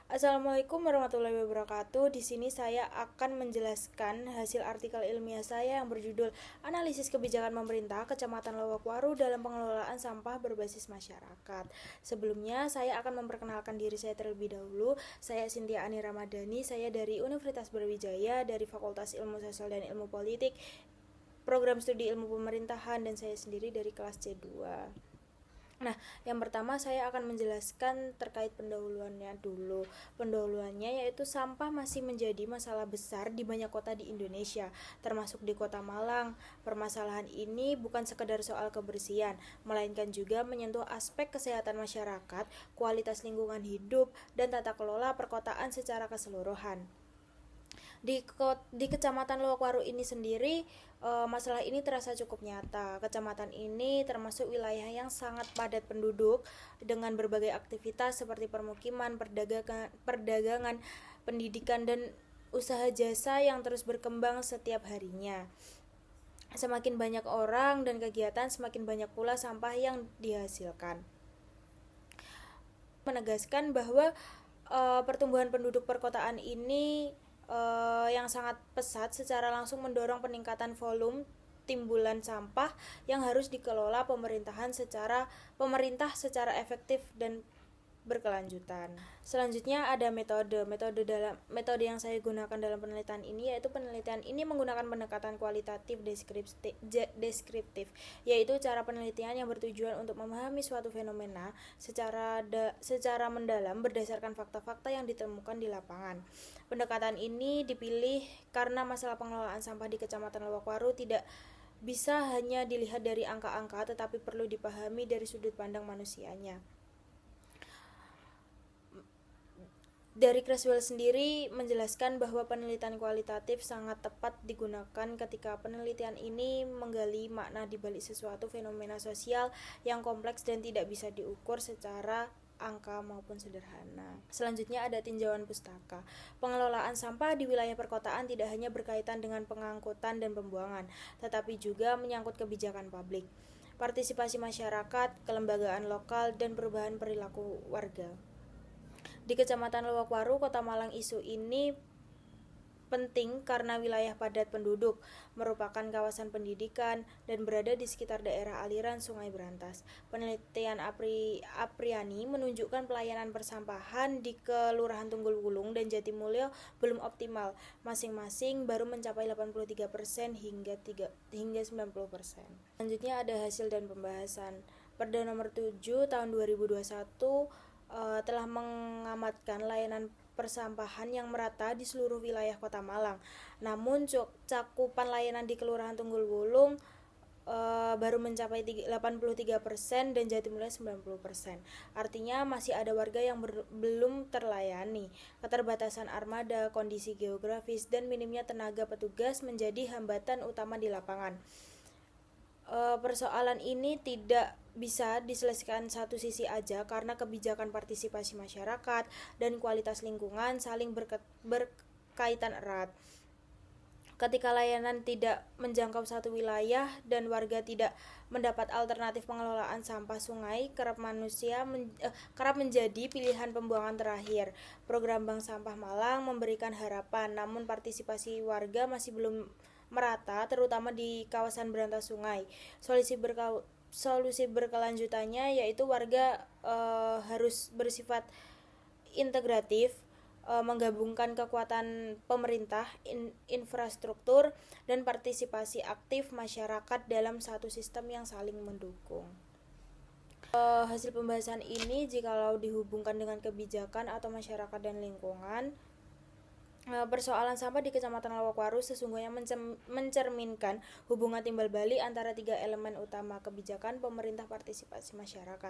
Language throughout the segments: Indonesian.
Assalamualaikum warahmatullahi wabarakatuh. Di sini saya akan menjelaskan hasil artikel ilmiah saya yang berjudul Analisis Kebijakan Pemerintah Kecamatan Lowokwaru dalam Pengelolaan Sampah Berbasis Masyarakat. Sebelumnya, saya akan memperkenalkan diri saya terlebih dahulu. Saya Cynthia Ani Ramadhani, saya dari Universitas Brawijaya, dari Fakultas Ilmu Sosial dan Ilmu Politik, Program Studi Ilmu Pemerintahan, dan saya sendiri dari kelas C2. Nah, yang pertama saya akan menjelaskan terkait pendahuluannya dulu. Pendahuluannya yaitu sampah masih menjadi masalah besar di banyak kota di Indonesia, termasuk di Kota Malang. Permasalahan ini bukan sekedar soal kebersihan, melainkan juga menyentuh aspek kesehatan masyarakat, kualitas lingkungan hidup, dan tata kelola perkotaan secara keseluruhan. Di Kecamatan Lowokwaru ini sendiri, masalah ini terasa cukup nyata. Kecamatan ini termasuk wilayah yang sangat padat penduduk dengan berbagai aktivitas seperti permukiman, perdagangan, pendidikan, dan usaha jasa yang terus berkembang setiap harinya. Semakin banyak orang dan kegiatan, semakin banyak pula sampah yang dihasilkan. Menegaskan bahwa pertumbuhan penduduk perkotaan ini yang sangat pesat secara langsung mendorong peningkatan volume timbulan sampah yang harus dikelola pemerintah secara efektif dan berkelanjutan. Selanjutnya ada metode yang saya gunakan dalam penelitian ini, yaitu penelitian ini menggunakan pendekatan kualitatif deskriptif, yaitu cara penelitian yang bertujuan untuk memahami suatu fenomena secara mendalam berdasarkan fakta-fakta yang ditemukan di lapangan. Pendekatan ini dipilih karena masalah pengelolaan sampah di Kecamatan Lowokwaru tidak bisa hanya dilihat dari angka-angka, tetapi perlu dipahami dari sudut pandang manusianya. Dari Creswell sendiri menjelaskan bahwa penelitian kualitatif sangat tepat digunakan ketika penelitian ini menggali makna di balik sesuatu fenomena sosial yang kompleks dan tidak bisa diukur secara angka maupun sederhana. Selanjutnya ada tinjauan pustaka. Pengelolaan sampah di wilayah perkotaan tidak hanya berkaitan dengan pengangkutan dan pembuangan, tetapi juga menyangkut kebijakan publik, partisipasi masyarakat, kelembagaan lokal, dan perubahan perilaku warga. Di Kecamatan Lowokwaru, Kota Malang, isu ini penting karena wilayah padat penduduk, merupakan kawasan pendidikan, dan berada di sekitar daerah aliran Sungai Berantas. Penelitian Apriani menunjukkan pelayanan persampahan di Kelurahan Tunggul Wulung dan Jatimulyo belum optimal, masing-masing baru mencapai 83% hingga 90%. Selanjutnya ada hasil dan pembahasan. Perda nomor 7 tahun 2021 telah mengamatkan layanan persampahan yang merata di seluruh wilayah Kota Malang. Namun cakupan layanan di Kelurahan Tunggul Wulung baru mencapai 83% dan Jatimulyo 90%. Artinya masih ada warga yang belum terlayani. Keterbatasan armada, kondisi geografis, dan minimnya tenaga petugas menjadi hambatan utama di lapangan. Persoalan ini tidak bisa diselesaikan satu sisi aja karena kebijakan partisipasi masyarakat dan kualitas lingkungan saling berkaitan erat. Ketika layanan tidak menjangkau satu wilayah dan warga tidak mendapat alternatif pengelolaan sampah sungai, kerap menjadi pilihan pembuangan terakhir. Program Bank Sampah Malang memberikan harapan, namun partisipasi warga masih belum merata, terutama di kawasan berantas sungai. Solusi berkelanjutannya yaitu warga harus bersifat integratif, menggabungkan kekuatan pemerintah, infrastruktur, dan partisipasi aktif masyarakat dalam satu sistem yang saling mendukung. Hasil pembahasan ini jikalau dihubungkan dengan kebijakan atau masyarakat dan lingkungan, persoalan sampah di Kecamatan Lowokwaru sesungguhnya mencerminkan hubungan timbal balik antara tiga elemen utama: kebijakan, pemerintah, partisipasi masyarakat.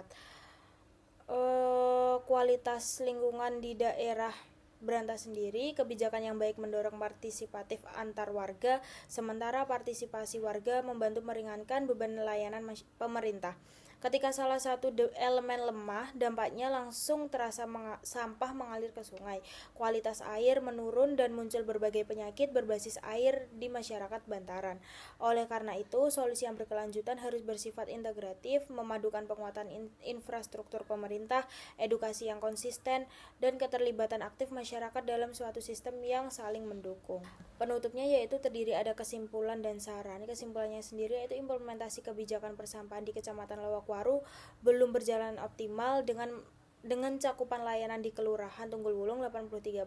Kualitas lingkungan di daerah Berantas sendiri, kebijakan yang baik mendorong partisipatif antar warga, sementara partisipasi warga membantu meringankan beban layanan pemerintah. Ketika salah satu elemen lemah, dampaknya langsung terasa sampah mengalir ke sungai, kualitas air menurun dan muncul berbagai penyakit berbasis air di masyarakat bantaran. Oleh karena itu, solusi yang berkelanjutan harus bersifat integratif, memadukan penguatan infrastruktur pemerintah, edukasi yang konsisten, dan keterlibatan aktif masyarakat dalam suatu sistem yang saling mendukung. Penutupnya yaitu terdiri ada kesimpulan dan saran. Kesimpulannya sendiri yaitu implementasi kebijakan persampahan di Kecamatan Lowokwaru belum berjalan optimal dengan cakupan layanan di Kelurahan Tunggul Wulung 83%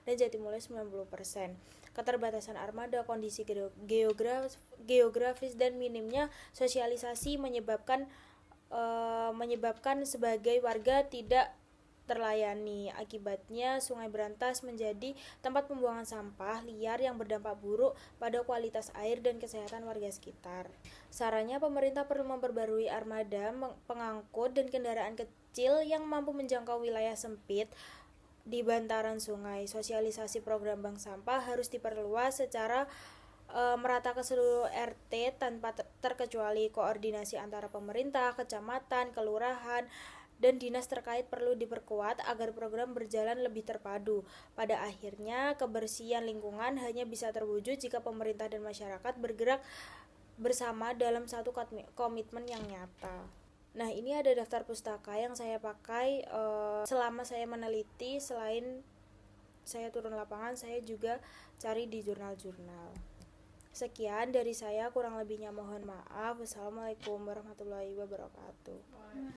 dan Jatimulyo 90%. Keterbatasan armada, kondisi geografis dan minimnya sosialisasi menyebabkan sebagai warga tidak terlayani. Akibatnya, Sungai Berantas menjadi tempat pembuangan sampah liar yang berdampak buruk pada kualitas air dan kesehatan warga sekitar. Sarannya, pemerintah perlu memperbarui armada pengangkut dan kendaraan kecil yang mampu menjangkau wilayah sempit di bantaran sungai. Sosialisasi program bank sampah harus diperluas secara merata ke seluruh RT tanpa terkecuali. Koordinasi antara pemerintah, kecamatan, kelurahan, dan dinas terkait perlu diperkuat agar program berjalan lebih terpadu. Pada akhirnya, kebersihan lingkungan hanya bisa terwujud jika pemerintah dan masyarakat bergerak bersama dalam satu komitmen yang nyata. Nah, ini ada daftar pustaka yang saya pakai selama saya meneliti. Selain saya turun lapangan, saya juga cari di jurnal-jurnal. Sekian dari saya, kurang lebihnya mohon maaf. Wassalamualaikum warahmatullahi wabarakatuh.